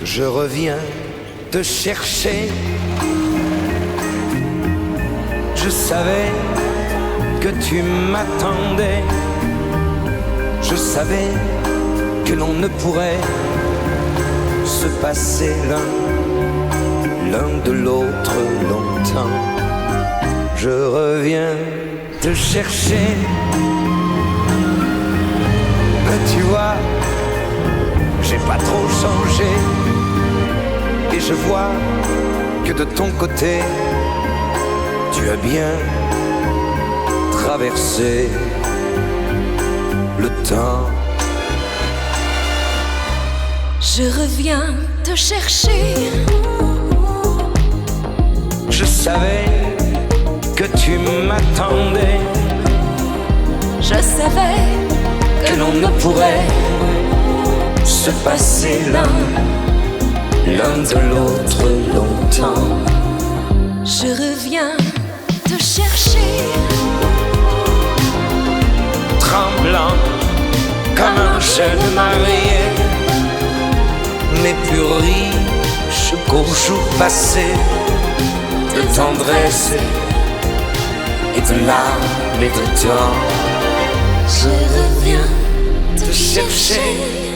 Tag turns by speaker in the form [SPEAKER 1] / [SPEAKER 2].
[SPEAKER 1] Je reviens te chercher. Je savais que tu m'attendais. Je savais que l'on ne pourrait se passer l'un de l'autre longtemps. Je reviens te chercher. Mais tu vois, j'ai pas trop changé. Et je vois que de ton côté, tu as bien traversé le temps.
[SPEAKER 2] Je reviens te chercher.
[SPEAKER 1] Je savais que tu m'attendais.
[SPEAKER 2] Je savais
[SPEAKER 1] que l'on ne pourrait se passer l'un de l'autre longtemps.
[SPEAKER 2] Je reviens te chercher.
[SPEAKER 1] Tremblant comme un jeune marié, mais plus riche qu'au jour passé de tendresse et de larmes et de temps.
[SPEAKER 2] Je reviens te
[SPEAKER 1] Chercher